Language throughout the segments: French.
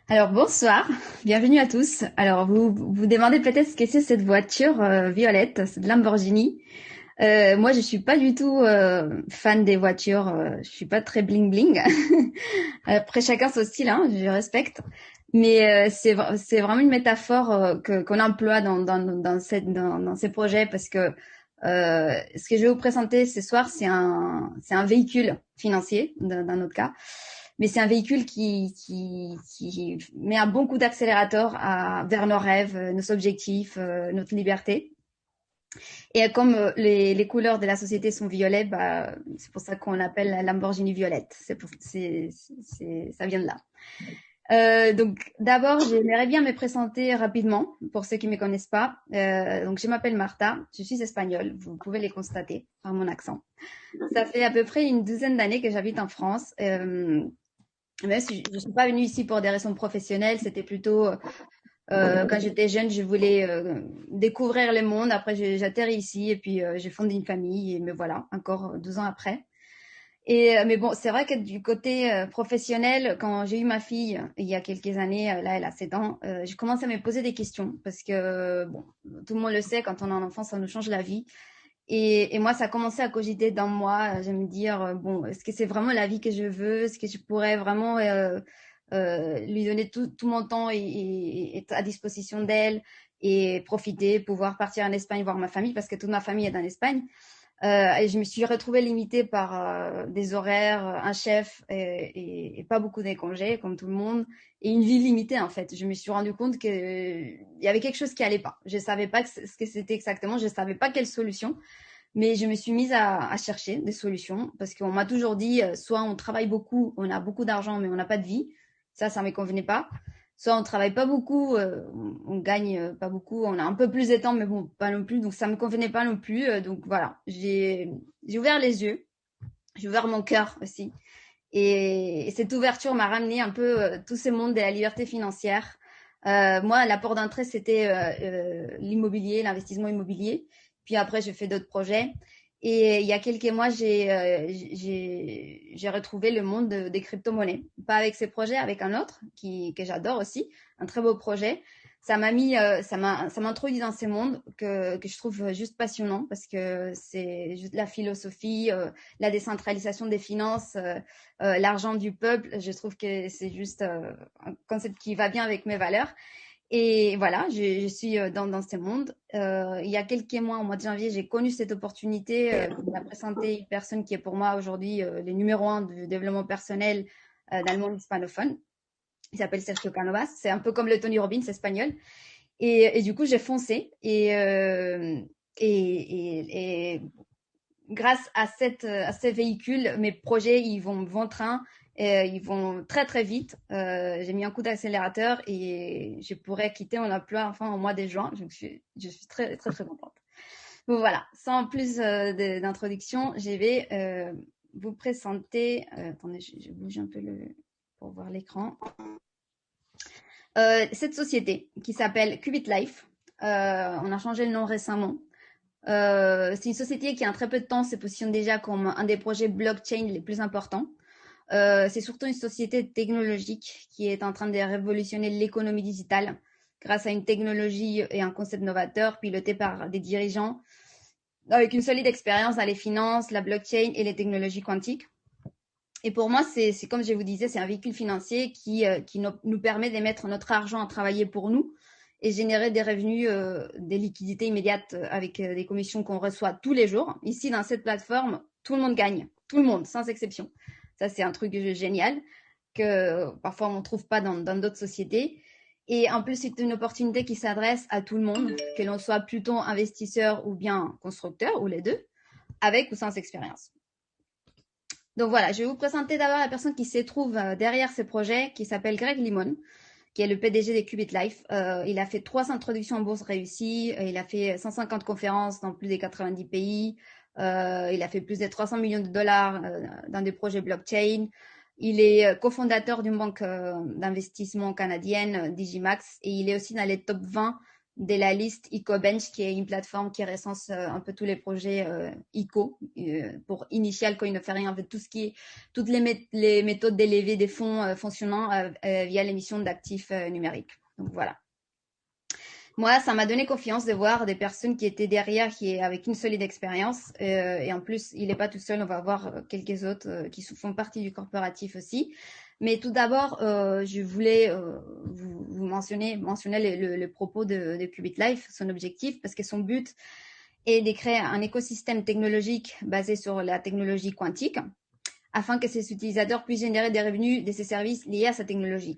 Alors bonsoir, bienvenue à tous. Alors vous vous demandez peut-être ce que c'est cette voiture violette, c'est de Lamborghini. Moi je suis pas du tout fan des voitures, je suis pas très bling bling. Après chacun son style, hein, je respecte. Mais c'est vraiment une métaphore qu'on emploie dans ces projets parce que ce que je vais vous présenter ce soir c'est un véhicule financier dans notre cas. Mais c'est un véhicule qui met un bon coup d'accélérateur vers nos rêves, nos objectifs, notre liberté. Et comme les couleurs de la société sont violettes, bah, c'est pour ça qu'on appelle la Lamborghini violette. Ça vient de là. Donc d'abord, j'aimerais bien me présenter rapidement pour ceux qui ne me connaissent pas. Donc je m'appelle Marta, je suis espagnole, vous pouvez les constater par mon accent. Ça fait à peu près une douzaine d'années que j'habite en France. Même si je ne suis pas venue ici pour des raisons professionnelles, c'était plutôt quand j'étais jeune, je voulais découvrir le monde. Après, j'atterris ici et puis j'ai fondé une famille et me voilà, encore 12 ans après. Mais bon, c'est vrai que du côté professionnel, quand j'ai eu ma fille il y a quelques années, là elle a 7 ans, je commence à me poser des questions parce que bon, tout le monde le sait, quand on a un enfant, ça nous change la vie. Et moi, ça a commencé à cogiter dans moi. Je me dire, bon, est-ce que c'est vraiment la vie que je veux? Est-ce que je pourrais vraiment lui donner tout mon temps et être à disposition d'elle et profiter, pouvoir partir en Espagne voir ma famille parce que toute ma famille est en Espagne. Et je me suis retrouvée limitée par des horaires, un chef et pas beaucoup de congés, comme tout le monde, et une vie limitée en fait. Je me suis rendu compte qu'il y avait quelque chose qui allait pas. Je savais pas ce que c'était exactement, je savais pas quelle solution, mais je me suis mise à chercher des solutions parce qu'on m'a toujours dit soit on travaille beaucoup, on a beaucoup d'argent, mais on n'a pas de vie. Ça me convenait pas. Soit on travaille pas beaucoup, on gagne pas beaucoup, on a un peu plus de temps, mais bon, pas non plus. Donc ça me convenait pas non plus. Donc voilà, j'ai ouvert les yeux, j'ai ouvert mon cœur aussi. Et cette ouverture m'a ramené un peu tout ce monde de la liberté financière. Moi, la porte d'entrée, c'était l'immobilier, l'investissement immobilier. Puis après, j'ai fait d'autres projets. Et il y a quelques mois, j'ai retrouvé le monde des crypto-monnaies. Pas avec ces projets, avec un autre que j'adore aussi, un très beau projet. Ça m'a introduit dans ces mondes que je trouve juste passionnant parce que c'est juste la philosophie, la décentralisation des finances, l'argent du peuple. Je trouve que c'est juste un concept qui va bien avec mes valeurs. Et voilà, je suis dans ce monde. Il y a quelques mois, au mois de janvier, j'ai connu cette opportunité qui m'a présenté une personne qui est pour moi aujourd'hui le numéro un du développement personnel dans le monde hispanophone. Il s'appelle Sergio Canovas. C'est un peu comme le Tony Robbins espagnol. Et du coup, j'ai foncé. Et grâce à ces véhicules, mes projets, ils vont bon train, ils vont très très vite. J'ai mis un coup d'accélérateur et je pourrais quitter mon emploi enfin au mois de juin. Je suis très très très contente. Donc voilà, sans plus d'introduction, je vais vous présenter. Attendez, je bouge un peu pour voir l'écran. Cette société qui s'appelle Qubit Life. On a changé le nom récemment. C'est une société qui, en très peu de temps, se positionne déjà comme un des projets blockchain les plus importants. C'est surtout une société technologique qui est en train de révolutionner l'économie digitale grâce à une technologie et un concept novateur piloté par des dirigeants avec une solide expérience dans les finances, la blockchain et les technologies quantiques. Et pour moi, c'est comme je vous disais, c'est un véhicule financier qui nous permet de mettre notre argent à travailler pour nous et générer des revenus, des liquidités immédiates avec des commissions qu'on reçoit tous les jours. Ici, dans cette plateforme, tout le monde gagne, tout le monde, sans exception. Ça, c'est un truc génial que parfois on ne trouve pas dans d'autres sociétés. Et en plus, c'est une opportunité qui s'adresse à tout le monde, que l'on soit plutôt investisseur ou bien constructeur, ou les deux, avec ou sans expérience. Donc voilà, je vais vous présenter d'abord la personne qui se trouve derrière ces projets, qui s'appelle Greg Limon, qui est le PDG de Qubit Life. Il a fait 3 introductions en bourse réussies, il a fait 150 conférences dans plus de 90 pays, il a fait plus de 300 millions de dollars dans des projets blockchain. Il est cofondateur d'une banque d'investissement canadienne, Digimax, et il est aussi dans les top 20 de la liste EcoBench, qui est une plateforme qui recense un peu tous les projets ICO pour Initial Coin Offering, en fait, toutes les méthodes d'élever des fonds fonctionnant via l'émission d'actifs numériques. Donc voilà. Moi, ça m'a donné confiance de voir des personnes qui étaient derrière, avec une solide expérience. Et en plus, il n'est pas tout seul. On va voir quelques autres qui font partie du corporatif aussi. Mais tout d'abord, je voulais vous mentionner le propos de Qubit Life, son objectif, parce que son but est de créer un écosystème technologique basé sur la technologie quantique, afin que ses utilisateurs puissent générer des revenus de ses services liés à sa technologie.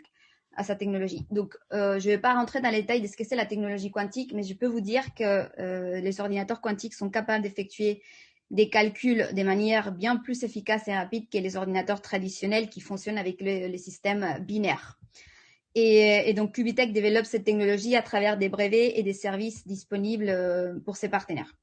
Donc, je ne vais pas rentrer dans les détails de ce que c'est la technologie quantique, mais je peux vous dire que les ordinateurs quantiques sont capables d'effectuer des calculs de manière bien plus efficace et rapide que les ordinateurs traditionnels qui fonctionnent avec les systèmes binaires. Et donc, Qubitech développe cette technologie à travers des brevets et des services disponibles pour ses partenaires.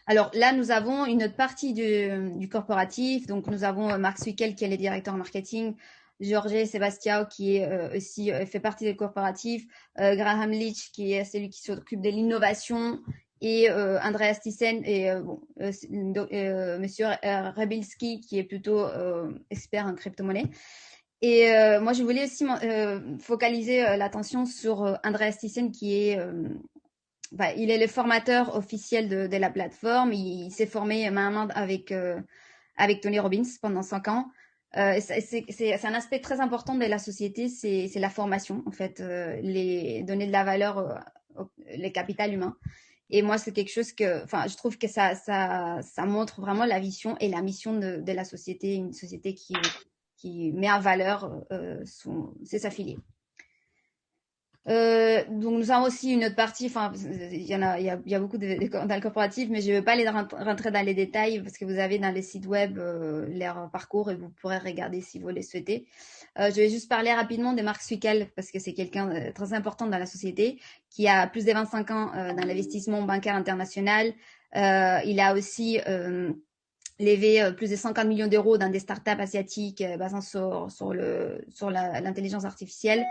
Alors là, nous avons une autre partie du corporatif. Donc, nous avons Marc Swickel qui est le directeur marketing, Jorge Sebastião qui est aussi fait partie des corporatifs, Graham Leach qui est celui qui s'occupe de l'innovation, et Andreas Thyssen et Monsieur Rebilski qui est plutôt expert en crypto-monnaie. Et moi, je voulais aussi focaliser l'attention sur Andreas Thyssen qui est il est le formateur officiel de la plateforme. Il s'est formé main à main avec Tony Robbins pendant 5 ans. C'est un aspect très important de la société, c'est la formation, en fait, donner de la valeur, les capital humain. Et moi, c'est quelque chose je trouve que ça montre vraiment la vision et la mission de la société, une société qui met en valeur ses affiliés. Donc nous avons aussi une autre partie, il y a beaucoup dans le corporatif, mais je ne vais pas aller rentrer dans les détails parce que vous avez dans les sites web leur parcours et vous pourrez regarder si vous le souhaitez. Je vais juste parler rapidement de Marc Swickel parce que c'est quelqu'un de très important dans la société qui a plus de 25 ans dans l'investissement bancaire international. Il a aussi levé plus de 50 millions d'euros dans des startups asiatiques basant sur l'intelligence artificielle.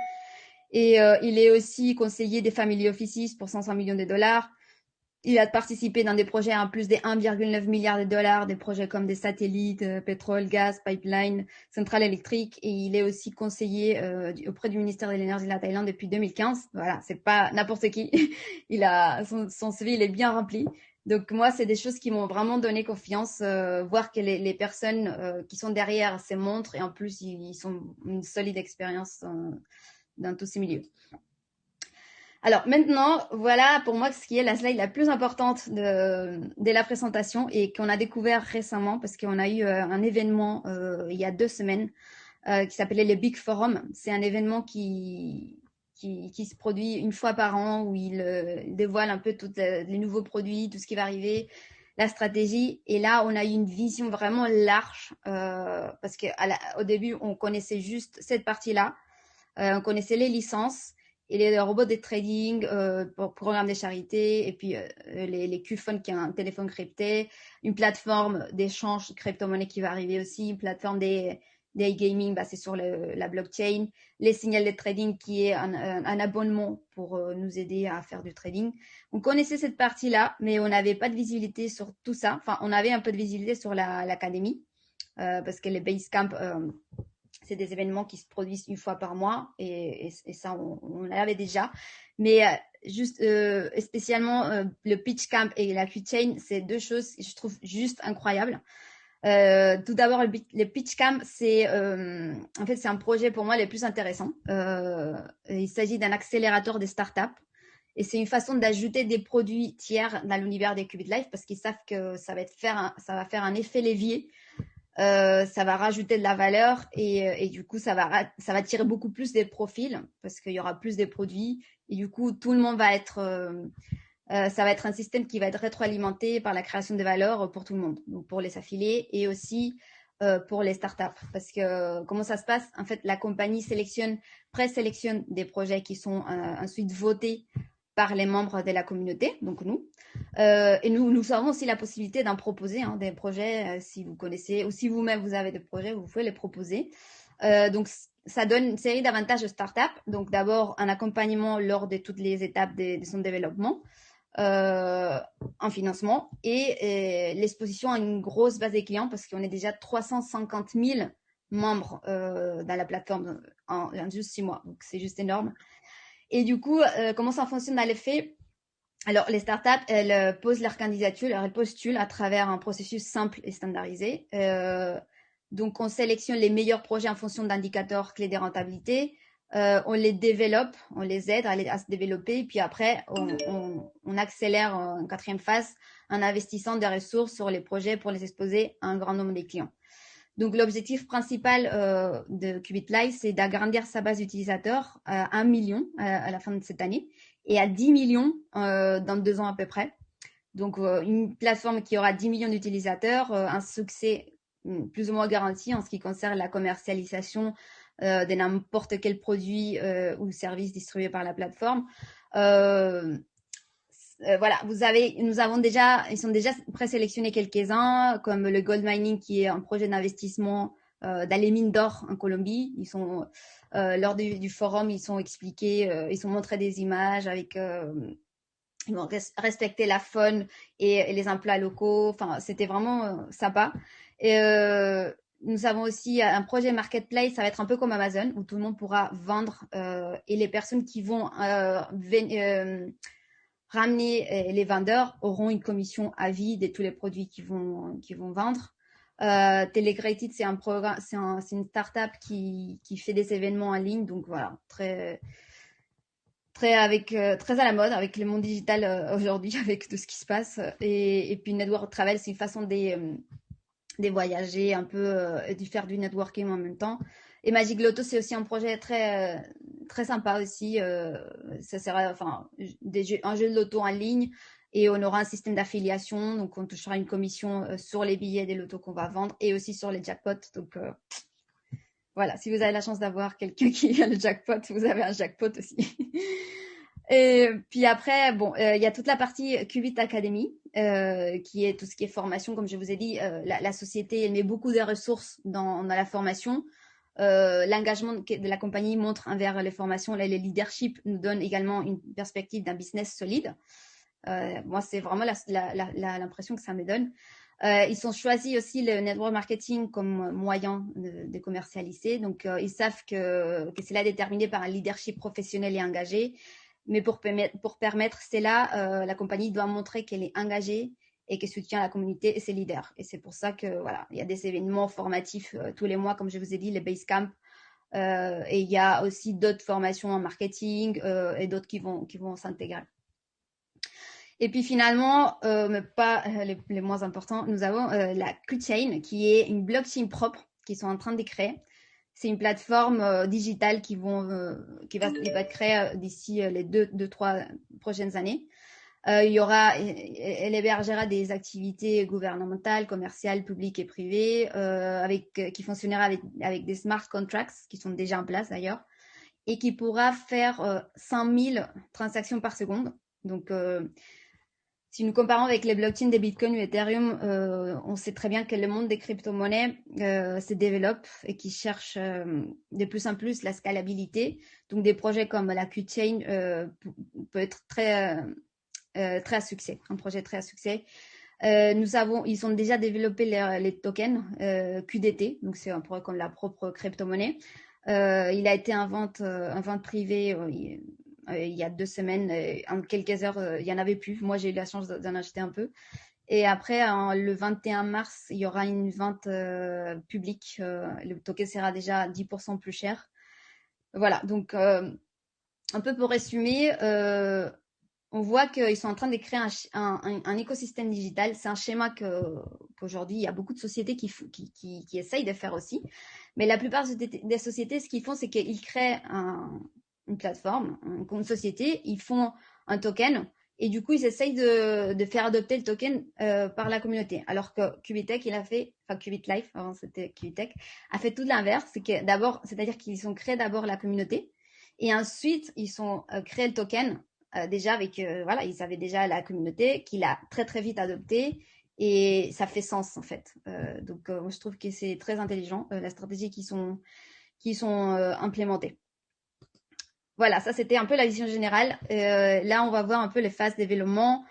Et il est aussi conseiller des Family Offices pour 500 millions de dollars. Il a participé dans des projets à plus de 1,9 milliard de dollars, des projets comme des satellites, pétrole, gaz, pipeline, centrales électriques. Et il est aussi conseiller auprès du ministère de l'Énergie de la Thaïlande depuis 2015. Voilà, c'est pas n'importe qui. Son CV, il est bien rempli. Donc moi, c'est des choses qui m'ont vraiment donné confiance, voir que les personnes qui sont derrière se montrent et en plus, ils ont une solide expérience dans tous ces milieux. Alors maintenant, voilà pour moi ce qui est la slide la plus importante de la présentation et qu'on a découvert récemment parce qu'on a eu un événement il y a 2 semaines qui s'appelait le Big Forum. C'est un événement qui se produit une fois par an où il dévoile un peu tous les nouveaux produits, tout ce qui va arriver, la stratégie. Et là, on a eu une vision vraiment large parce qu'au début, on connaissait juste cette partie-là. On connaissait les licences et les robots de trading, programmes de charité, et puis les Qphone qui est un téléphone crypté, une plateforme d'échange crypto-monnaie qui va arriver aussi, une plateforme des gaming basée sur la blockchain, les signaux de trading qui est un abonnement pour nous aider à faire du trading. On connaissait cette partie-là, mais on n'avait pas de visibilité sur tout ça. Enfin, on avait un peu de visibilité sur l'académie, parce que les Basecamp c'est des événements qui se produisent une fois par mois et ça, on l'avait déjà. Mais juste spécialement le Pitch Camp et la QChain, c'est 2 choses que je trouve juste incroyables. Tout d'abord, le Pitch Camp, en fait, c'est un projet pour moi le plus intéressant. Il s'agit d'un accélérateur des startups. Et c'est une façon d'ajouter des produits tiers dans l'univers des Qubit Life parce qu'ils savent que ça va faire un effet levier. Ça va rajouter de la valeur et du coup ça va tirer beaucoup plus des profils parce qu'il y aura plus de produits et du coup tout le monde va être ça va être un système qui va être rétroalimenté par la création de valeur pour tout le monde, donc pour les affiliés et aussi pour les startups parce que comment ça se passe, en fait la compagnie présélectionne des projets qui sont ensuite votés par les membres de la communauté, donc nous. Et nous avons aussi la possibilité d'en proposer des projets si vous connaissez ou si vous-même vous avez des projets, vous pouvez les proposer. Donc ça donne une série d'avantages aux startups. Donc d'abord un accompagnement lors de toutes les étapes de son développement, en financement et l'exposition à une grosse base des clients parce qu'on est déjà 350 000 membres dans la plateforme en juste 6 mois. Donc c'est juste énorme. Et du coup, comment ça fonctionne dans les faits? Alors, les startups, elles posent leur candidature, elles postulent à travers un processus simple et standardisé. Donc, on sélectionne les meilleurs projets en fonction d'indicateurs clés de rentabilité. On les développe, on les aide à se développer. Et puis après, on accélère en quatrième phase en investissant des ressources sur les projets pour les exposer à un grand nombre de clients. Donc, l'objectif principal de Qubit Live, c'est d'agrandir sa base d'utilisateurs à 1 million à la fin de cette année et à 10 millions dans 2 ans à peu près. Donc, une plateforme qui aura 10 millions d'utilisateurs, un succès plus ou moins garanti en ce qui concerne la commercialisation de n'importe quel produit ou service distribué par la plateforme. Voilà, ils sont déjà présélectionnés quelques-uns, comme le Gold Mining, qui est un projet d'investissement dans les mines d'or en Colombie. Ils sont lors du forum, ils sont expliqués, ils sont montrés des images avec, ils vont respecter la faune et les emplois locaux. Enfin, c'était vraiment sympa. Et nous avons aussi un projet marketplace. Ça va être un peu comme Amazon, où tout le monde pourra vendre et les personnes qui vont ramener les vendeurs auront une commission à vie de tous les produits qu'ils vont vendre. Telegraded, c'est un programme, c'est une startup qui fait des événements en ligne, donc voilà, très à la mode avec le monde digital aujourd'hui, avec tout ce qui se passe. Et puis Network Travel, c'est une façon de voyager un peu et de faire du networking en même temps. Et Magic Lotto, c'est aussi un projet très sympa aussi. Ça sera un jeu de loto en ligne et on aura un système d'affiliation. Donc, on touchera une commission sur les billets des lotos qu'on va vendre et aussi sur les jackpots. Donc, voilà, si vous avez la chance d'avoir quelqu'un qui a le jackpot, vous avez un jackpot aussi. Et puis après, bon, il y a toute la partie Qubit Academy, qui est tout ce qui est formation. Comme je vous ai dit, la société elle met beaucoup de ressources dans la formation. L'engagement de la compagnie montre envers les formations. Là, le leadership nous donne également une perspective d'un business solide. Moi, c'est vraiment l'impression que ça me donne. Ils ont choisi aussi le network marketing comme moyen de commercialiser. Donc, ils savent que c'est là déterminé par un leadership professionnel et engagé. Mais pour permettre cela, la compagnie doit montrer qu'elle est engagée et qu'elle soutient la communauté et ses leaders. Et c'est pour ça que voilà, il y a des événements formatifs tous les mois, comme je vous ai dit, les Basecamp. Et il y a aussi d'autres formations en marketing et d'autres qui vont s'intégrer. Et puis finalement, mais pas les moins importants, nous avons la Qchain, qui est une blockchain propre qu'ils sont en train de créer. C'est une plateforme digitale qui va être créée d'ici les 2-3 prochaines années. Elle hébergera des activités gouvernementales, commerciales, publiques et privées, qui fonctionnera avec des smart contracts qui sont déjà en place d'ailleurs, et qui pourra faire 100 000 transactions par seconde. Donc, si nous comparons avec les blockchains des Bitcoin ou Ethereum, on sait très bien que le monde des crypto-monnaies se développe et qui cherche de plus en plus la scalabilité. Donc, des projets comme la Qchain peut être très à succès, un projet très à succès. Ils ont déjà développé les tokens QDT, donc c'est un peu comme la propre crypto-monnaie. Il a été en vente privée il y a 2 semaines. En quelques heures, il y en avait plus. Moi, j'ai eu la chance d'en acheter un peu. Et après, le 21 mars, il y aura une vente publique. Le token sera déjà 10% plus cher. Voilà, donc un peu pour résumer, on voit qu'ils sont en train de créer un écosystème digital. C'est un schéma qu'aujourd'hui, il y a beaucoup de sociétés qui essayent de faire aussi. Mais la plupart des sociétés, ce qu'ils font, c'est qu'ils créent une plateforme, une société, ils font un token et du coup, ils essayent de faire adopter le token par la communauté. Alors que Qubitech, Qubit Life, avant c'était Qubitech, a fait tout l'inverse. C'est-à-dire qu'ils ont créé d'abord la communauté et ensuite, ils ont créé le token déjà avec, ils avaient déjà la communauté qu'il a très très vite adopté et ça fait sens en fait. Donc, moi je trouve que c'est très intelligent la stratégie qu'ils qui sont implémentés. Voilà, ça c'était un peu la vision générale. Là, on va voir un peu les phases de développement.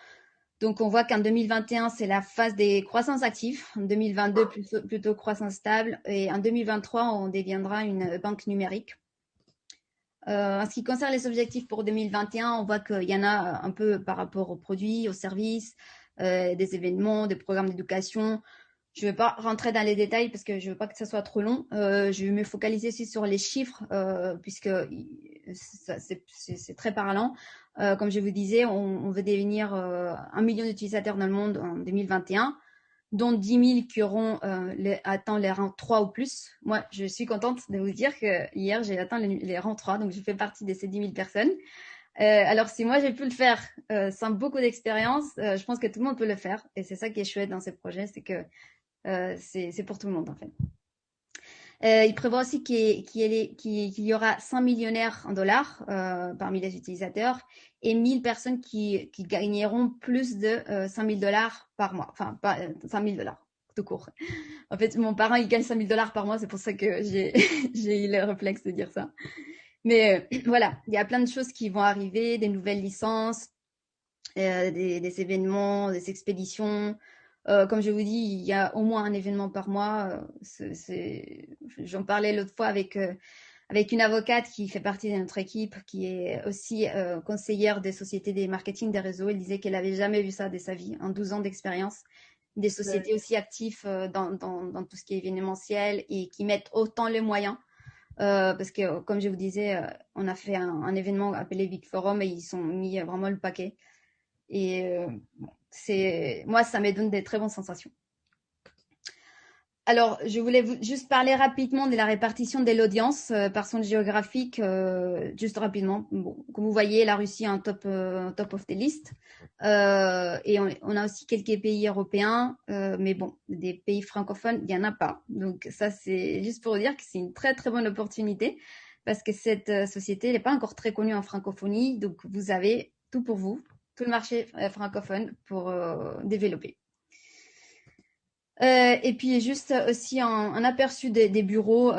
Donc, on voit qu'en 2021, c'est la phase des croissances actives. En 2022, plutôt croissance stable. Et en 2023, on deviendra une banque numérique. En ce qui concerne les objectifs pour 2021, on voit qu'il y en a un peu par rapport aux produits, aux services, des événements, des programmes d'éducation. Je ne vais pas rentrer dans les détails parce que je ne veux pas que ça soit trop long. Je vais me focaliser aussi sur les chiffres puisque c'est très parlant. Comme je vous disais, on veut devenir 1 million d'utilisateurs dans le monde en 2021, dont 10 000 qui auront atteint les rangs 3 ou plus. Moi, je suis contente de vous dire que hier, j'ai atteint les rangs 3, donc je fais partie de ces 10 000 personnes. Alors, si moi, j'ai pu le faire sans beaucoup d'expérience, je pense que tout le monde peut le faire. Et c'est ça qui est chouette dans ces projets, c'est que c'est pour tout le monde, en fait. Il prévoit aussi qu'il y aura 100 millionnaires en dollars parmi les utilisateurs et 1000 personnes qui gagneront plus de 100 000 dollars par mois. Enfin, pas 100 000 dollars, tout court. En fait, mon parent, il gagne 100 000 dollars par mois, c'est pour ça que j'ai eu le réflexe de dire ça. Mais voilà, il y a plein de choses qui vont arriver, des nouvelles licences, des événements, des expéditions. Comme je vous dis, il y a au moins un événement par mois. J'en parlais l'autre fois avec une avocate qui fait partie de notre équipe, qui est aussi conseillère des sociétés des marketing des réseaux. Elle disait qu'elle n'avait jamais vu ça de sa vie, en 12 ans d'expérience. Des sociétés aussi actives dans tout ce qui est événementiel et qui mettent autant les moyens. Parce que, comme je vous disais, on a fait un événement appelé Big Forum et ils ont mis vraiment le paquet. Et moi, ça me donne des très bonnes sensations. Alors, je voulais juste parler rapidement de la répartition de l'audience par zone géographique, juste rapidement. Bon, comme vous voyez, la Russie est en top of the list. Et on a aussi quelques pays européens, mais bon, des pays francophones, il n'y en a pas. Donc ça, c'est juste pour vous dire que c'est une très, très bonne opportunité parce que cette société n'est pas encore très connue en francophonie. Donc, vous avez tout pour vous, tout le marché francophone pour développer. Et puis juste aussi un aperçu des bureaux.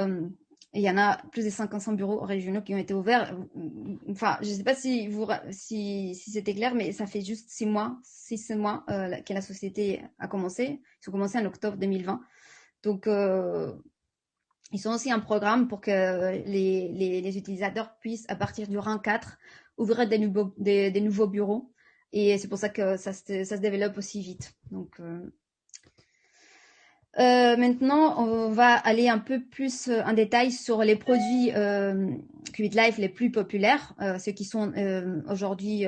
Il y en a plus de 500 bureaux régionaux qui ont été ouverts. Enfin, je ne sais pas si c'était clair, mais ça fait juste 6 mois que la société a commencé. Ils ont commencé en octobre 2020. Donc, ils ont aussi un programme pour que les utilisateurs puissent, à partir du rang 4, ouvrir des nouveaux bureaux. Et c'est pour ça que ça se développe aussi vite. Donc, maintenant, on va aller un peu plus en détail sur les produits Qubit Life les plus populaires, ceux qui sont aujourd'hui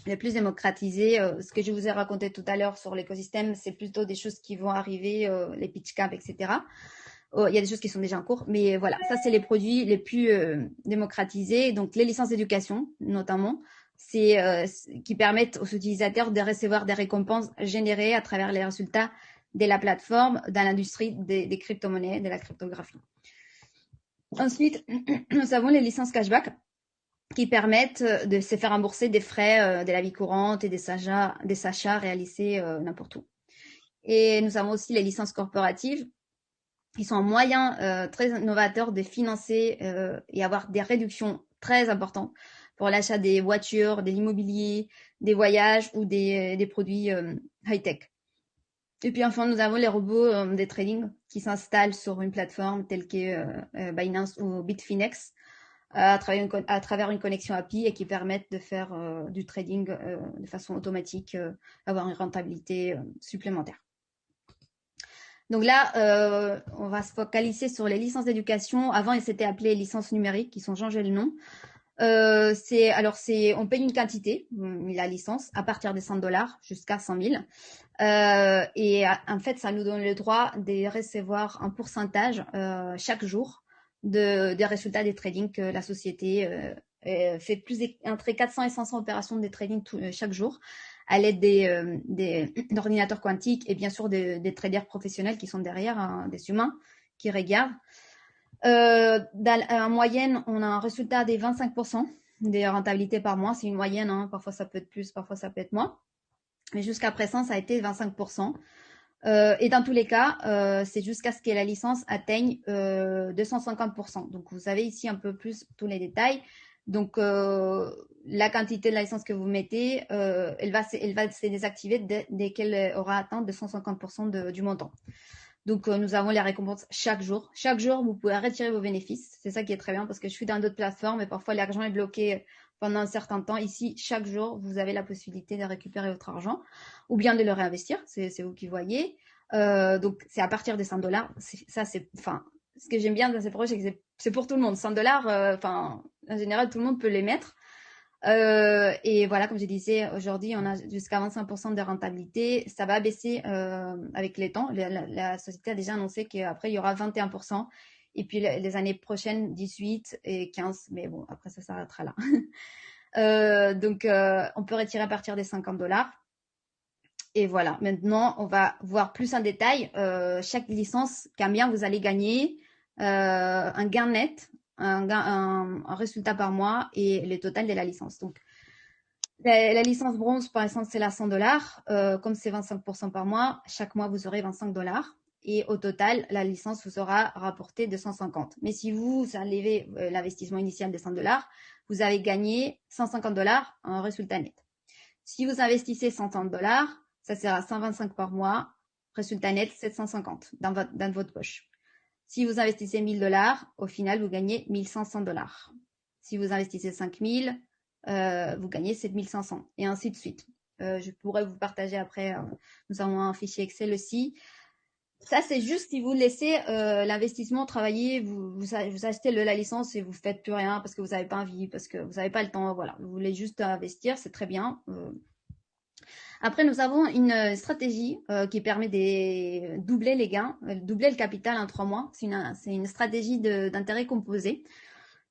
les plus démocratisés. Ce que je vous ai raconté tout à l'heure sur l'écosystème, c'est plutôt des choses qui vont arriver, les pitch camp, etc. Il y a des choses qui sont déjà en cours, mais voilà, ça c'est les produits les plus démocratisés. Donc les licences d'éducation, notamment, qui permettent aux utilisateurs de recevoir des récompenses générées à travers les résultats de la plateforme dans l'industrie des crypto-monnaies, de la cryptographie. Ensuite, nous avons les licences cashback qui permettent de se faire rembourser des frais de la vie courante et des achats réalisés n'importe où. Et nous avons aussi les licences corporatives qui sont un moyen très novateur de financer et avoir des réductions très importantes pour l'achat des voitures, de l'immobilier, des voyages ou des produits high-tech. Et puis enfin, nous avons les robots de trading qui s'installent sur une plateforme telle que Binance ou Bitfinex à travers une connexion API et qui permettent de faire du trading de façon automatique, avoir une rentabilité supplémentaire. Donc là, on va se focaliser sur les licences d'éducation. Avant, elles s'étaient appelées licences numériques, ils ont changé le nom. On paye une quantité, la licence, à partir de 100 dollars jusqu'à 100 000. Et en fait, ça nous donne le droit de recevoir un pourcentage chaque jour des résultats des trading que la société fait entre 400 et 500 opérations de trading chaque jour à l'aide d'ordinateurs quantiques et bien sûr des traders professionnels qui sont derrière, hein, des humains qui regardent. En moyenne, on a un résultat des 25% de rentabilité par mois. C'est une moyenne, hein. Parfois ça peut être plus, parfois ça peut être moins. Mais jusqu'à présent, ça a été 25%. Et dans tous les cas, c'est jusqu'à ce que la licence atteigne 250%. Donc, vous avez ici un peu plus tous les détails. Donc, la quantité de la licence que vous mettez, elle va se désactiver dès qu'elle aura atteint 250% du montant. Donc, nous avons les récompenses chaque jour. Chaque jour, vous pouvez retirer vos bénéfices. C'est ça qui est très bien parce que je suis dans d'autres plateformes et parfois l'argent est bloqué pendant un certain temps. Ici, chaque jour, vous avez la possibilité de récupérer votre argent ou bien de le réinvestir. C'est vous qui voyez. Donc, c'est à partir des 100 dollars. Ça, c'est, enfin, ce que j'aime bien dans ces projets, c'est que c'est pour tout le monde. 100 dollars, enfin, en général, tout le monde peut les mettre. Et voilà, comme je disais, aujourd'hui, on a jusqu'à 25% de rentabilité. Ça va baisser avec les temps. La société a déjà annoncé qu'après, il y aura 21%. Et puis, les années prochaines, 18 et 15. Mais bon, après, ça s'arrêtera là. Donc, on peut retirer à partir des 50 dollars. Et voilà, maintenant, on va voir plus en détail chaque licence, combien vous allez gagner, un gain net, un résultat par mois et le total de la licence. Donc, la licence bronze, par exemple, c'est la 100 dollars. Comme c'est 25% par mois, chaque mois, vous aurez 25 dollars. Et au total, la licence vous aura rapporté 250. Mais si vous enlevez l'investissement initial de 100 dollars, vous avez gagné 150 dollars en résultat net. Si vous investissez 130 dollars, ça sera 125 par mois, résultat net 750 dans votre poche. Si vous investissez 1000 dollars, au final, vous gagnez 1500 dollars. Si vous investissez 5000, vous gagnez 7500 et ainsi de suite. Je pourrais vous partager après, nous avons un fichier Excel aussi. Ça, c'est juste si vous laissez l'investissement travailler, vous achetez la licence et vous faites plus rien parce que vous n'avez pas envie, parce que vous n'avez pas le temps. Voilà, vous voulez juste investir, c'est très bien. Après, nous avons une stratégie qui permet de doubler les gains, doubler le capital en 3 mois. C'est une stratégie d'intérêt composé.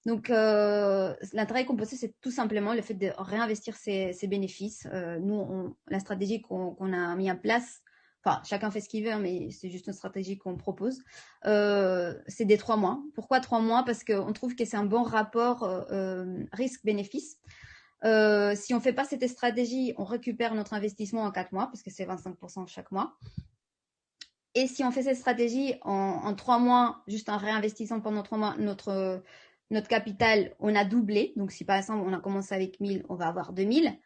Donc, l'intérêt composé, c'est tout simplement le fait de réinvestir ses bénéfices. Nous, la stratégie qu'on a mis en place, enfin, chacun fait ce qu'il veut, mais c'est juste une stratégie qu'on propose. C'est des 3 mois. Pourquoi 3 mois? Parce qu'on trouve que c'est un bon rapport risque-bénéfice. Si on ne fait pas cette stratégie, on récupère notre investissement en 4 mois, parce que c'est 25% chaque mois. Et si on fait cette stratégie en 3 mois, juste en réinvestissant pendant 3 mois, notre capital, on a doublé. Donc, si par exemple, on a commencé avec 1000, on va avoir 2000.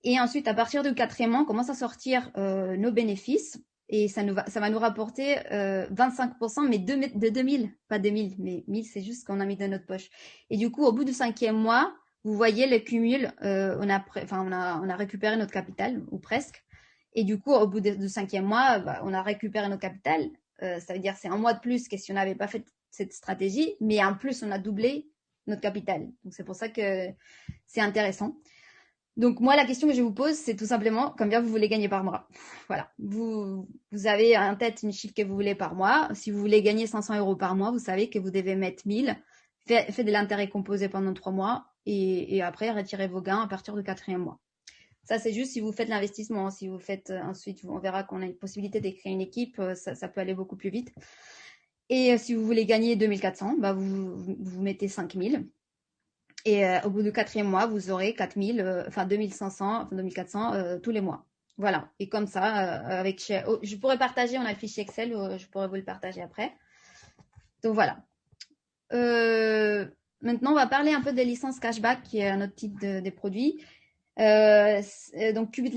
Et ensuite, à partir du 4e mois, on commence à sortir nos bénéfices. Et ça va nous rapporter 25%, mais de 2000, pas 2000, mais 1000, c'est juste ce qu'on a mis dans notre poche. Et du coup, au bout du 5e mois, vous voyez le cumul, on a récupéré notre capital, ou presque. Et du coup, au bout du 5e mois, on a récupéré notre capital. Ça veut dire c'est un mois de plus que si on n'avait pas fait cette stratégie, mais en plus, on a doublé notre capital. Donc, c'est pour ça que c'est intéressant. Donc, moi, la question que je vous pose, c'est tout simplement combien vous voulez gagner par mois. Voilà. Vous avez en tête une chiffre que vous voulez par mois. Si vous voulez gagner 500 € par mois, vous savez que vous devez mettre 1000. Faites de l'intérêt composé pendant 3 mois et après, retirez vos gains à partir du 4e mois. Ça, c'est juste si vous faites l'investissement. Si vous faites ensuite, on verra qu'on a une possibilité de créer une équipe. Ça peut aller beaucoup plus vite. Et si vous voulez gagner 2400, vous mettez 5000. Et au bout du 4e mois, vous aurez 4000, 2500, 2400 tous les mois. Voilà. Et comme ça, je pourrais partager, on a le fichier Excel, je pourrais vous le partager après. Donc voilà. Maintenant, on va parler un peu des licences cashback, qui est un autre type de produit. Donc, Qubit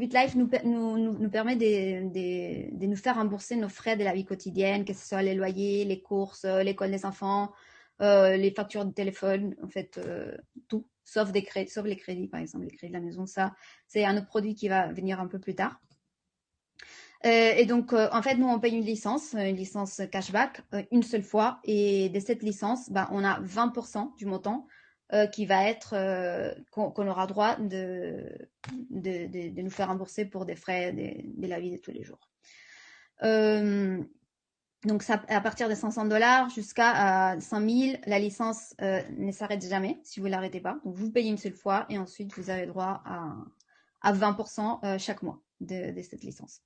Life nous permet de nous faire rembourser nos frais de la vie quotidienne, que ce soit les loyers, les courses, l'école des enfants, les factures de téléphone, en fait, tout, sauf les crédits, par exemple, les crédits de la maison. Ça, c'est un autre produit qui va venir un peu plus tard. Et donc, en fait, nous, on paye une licence cashback, une seule fois. Et de cette licence, on a 20% du montant qui va être, qu'on aura droit de nous faire rembourser pour des frais de la vie de tous les jours. Donc, ça, à partir de 500 dollars jusqu'à 5000, la licence ne s'arrête jamais si vous ne l'arrêtez pas. Donc, vous payez une seule fois et ensuite, vous avez droit à 20% chaque mois de cette licence.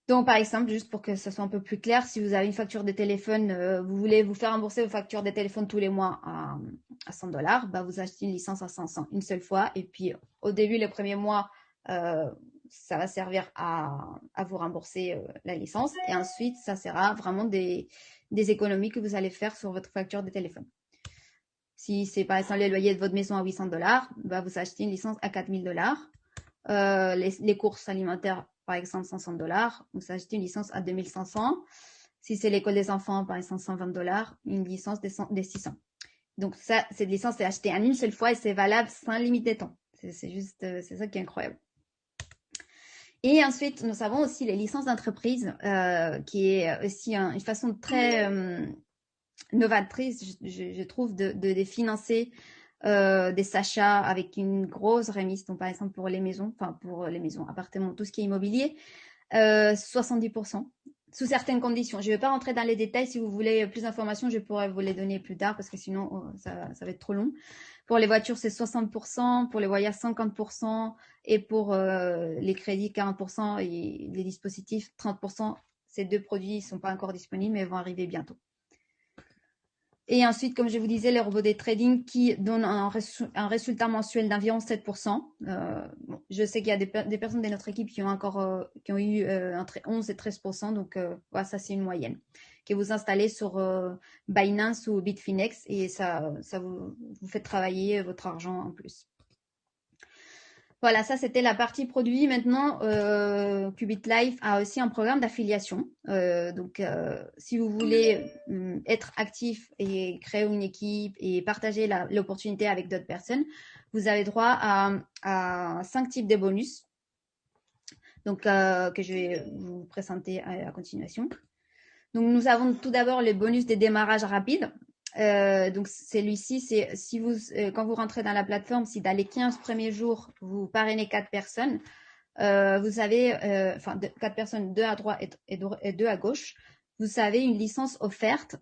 Donc, par exemple, juste pour que ce soit un peu plus clair, si vous avez une facture de téléphone, vous voulez vous faire rembourser vos factures de téléphone tous les mois à 100 dollars, vous achetez une licence à 500 une seule fois. Et puis, au début, les premiers mois, ça va servir à vous rembourser la licence. Et ensuite, ça sera vraiment des économies que vous allez faire sur votre facture de téléphone. Si c'est par exemple le loyer de votre maison à $800, bah, vous achetez une licence à $4000. Les courses alimentaires, par exemple, $500, vous achetez une licence à 2500. Si c'est l'école des enfants, par exemple, $120, une licence des 600. Donc ça, cette licence est achetée en une seule fois et c'est valable sans limite de temps. C'est juste, c'est ça qui est incroyable. Et ensuite, nous avons aussi les licences d'entreprise, qui est aussi une façon très novatrice, je trouve, de financer des achats avec une grosse remise. Donc, par exemple, pour les maisons, appartements, tout ce qui est immobilier, 70%. Sous certaines conditions. Je ne vais pas rentrer dans les détails. Si vous voulez plus d'informations, je pourrais vous les donner plus tard parce que sinon, ça va être trop long. Pour les voitures, c'est 60%. Pour les voyages, 50%. Et pour les crédits, 40%. Et les dispositifs, 30%. Ces deux produits ne sont pas encore disponibles, mais vont arriver bientôt. Et ensuite, comme je vous disais, les robots de trading qui donnent un résultat mensuel d'environ 7%. Bon, je sais qu'il y a des personnes de notre équipe qui ont eu entre 11 et 13%. Donc, voilà, ça, c'est une moyenne que vous installez sur Binance ou Bitfinex et ça vous fait travailler votre argent en plus. Voilà, ça c'était la partie produit. Maintenant, Qubit Life a aussi un programme d'affiliation. Donc, si vous voulez être actif et créer une équipe et partager l'opportunité avec d'autres personnes, vous avez droit à 5 types de bonus. Donc, que je vais vous présenter à la continuation. Donc, nous avons tout d'abord le bonus des démarrages rapides. Donc celui-ci, c'est si vous, quand vous rentrez dans la plateforme, si dans les 15 premiers jours, vous parrainez 4 personnes, vous avez, 4 personnes, 2 à droite et 2 à gauche, vous avez une licence offerte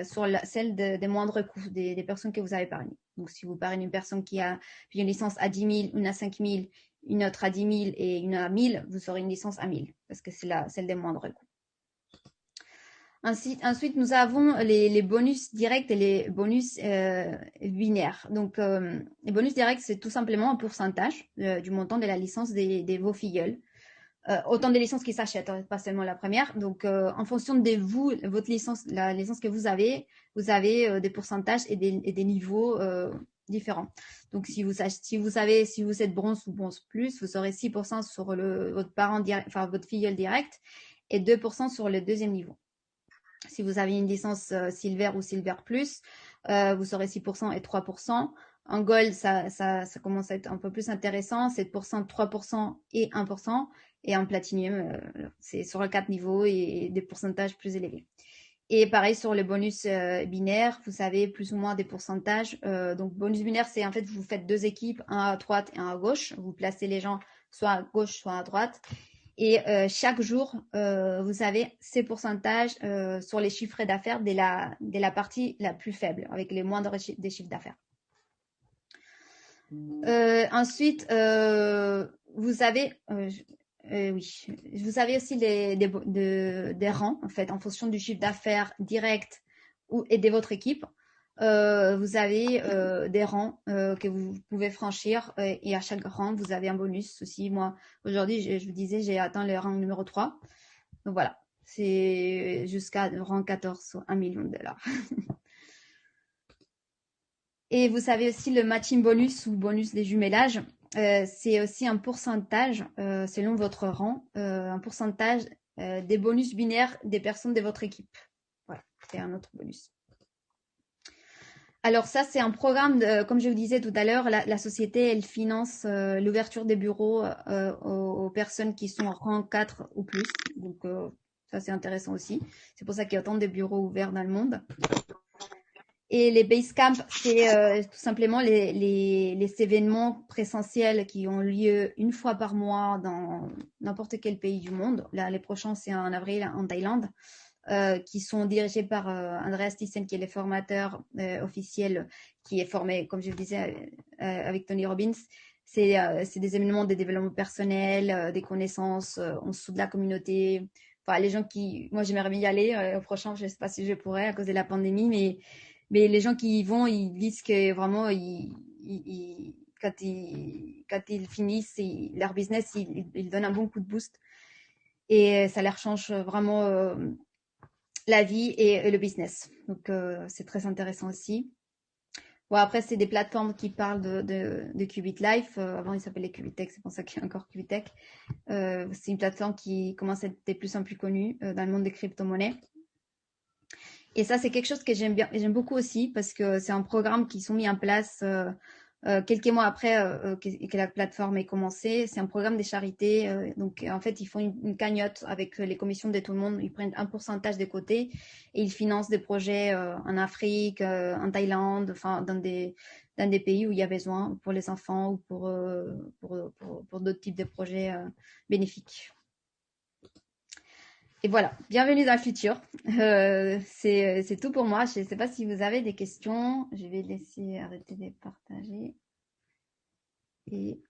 sur celle des moindres coûts des personnes que vous avez parrainées. Donc si vous parrainez une personne qui a une licence à 10 000, une à 5 000, une autre à 10 000 et une à 1000, vous aurez une licence à 1000 parce que c'est celle des moindres coûts. Ensuite, nous avons les bonus directs et les bonus binaires. Donc, les bonus directs, c'est tout simplement un pourcentage du montant de la licence de vos filleuls. Autant de licences qui s'achètent, pas seulement la première. Donc, en fonction de vous, votre licence, la licence que vous avez des pourcentages et des niveaux différents. Donc, si vous êtes bronze ou bronze plus, vous aurez 6% sur votre parent direct, enfin votre filleul direct et 2% sur le deuxième niveau. Si vous avez une licence Silver ou Silver Plus, vous aurez 6% et 3%. En Gold, ça commence à être un peu plus intéressant, 7%, 3% et 1%. Et en Platinum, c'est sur les 4 niveaux et des pourcentages plus élevés. Et pareil sur le bonus binaire, vous avez plus ou moins des pourcentages. Donc bonus binaire, c'est en fait vous faites 2 équipes, un à droite et un à gauche. Vous placez les gens soit à gauche, soit à droite. Et chaque jour, vous avez ces pourcentages sur les chiffres d'affaires de la partie la plus faible, avec les moindres des chiffres d'affaires. Ensuite, vous avez aussi des rangs, en fait, en fonction du chiffre d'affaires direct et de votre équipe. Vous avez des rangs que vous pouvez franchir et à chaque rang, vous avez un bonus aussi. Moi, aujourd'hui, je vous disais, j'ai atteint le rang numéro 3. Donc voilà, c'est jusqu'à le rang 14 sur $1 million. Et vous savez aussi le matching bonus ou bonus des jumelages. C'est aussi un pourcentage, selon votre rang, un pourcentage des bonus binaires des personnes de votre équipe. Voilà, c'est un autre bonus. Alors ça, c'est un programme, comme je vous disais tout à l'heure, la société, elle finance l'ouverture des bureaux aux personnes qui sont en rang 4 ou plus. Donc ça, c'est intéressant aussi. C'est pour ça qu'il y a autant de bureaux ouverts dans le monde. Et les Basecamp, c'est tout simplement les événements présentiels qui ont lieu une fois par mois dans n'importe quel pays du monde. Là, les prochains, c'est en avril en Thaïlande. Qui sont dirigés par Andreas Thyssen, qui est le formateur officiel, qui est formé, comme je le disais, avec Tony Robbins. C'est des événements de développement personnel, des connaissances en dessous de la communauté. Enfin, les gens moi, j'aimerais bien y aller au prochain. Je ne sais pas si je pourrais à cause de la pandémie, mais les gens qui y vont, ils disent que vraiment, quand ils finissent leur business, ils donnent un bon coup de boost et ça leur change vraiment la vie et le business. Donc, c'est très intéressant aussi. Bon, après, c'est des plateformes qui parlent de Qubit Life. Avant, ils s'appelaient Qubitech, c'est pour ça qu'il y a encore Qubitech. C'est une plateforme qui commence à être de plus en plus connue dans le monde des crypto-monnaies. Et ça, c'est quelque chose que j'aime bien, j'aime beaucoup aussi parce que c'est un programme qui sont mis en place quelques mois après que la plateforme ait commencé. C'est un programme des charités. Donc, en fait, ils font une cagnotte avec les commissions de tout le monde. Ils prennent un pourcentage de côté et ils financent des projets en Afrique, en Thaïlande, enfin, dans des pays où il y a besoin pour les enfants ou pour d'autres types de projets bénéfiques. Et voilà, bienvenue dans le futur. C'est tout pour moi. Je ne sais pas si vous avez des questions. Je vais laisser arrêter de partager. Et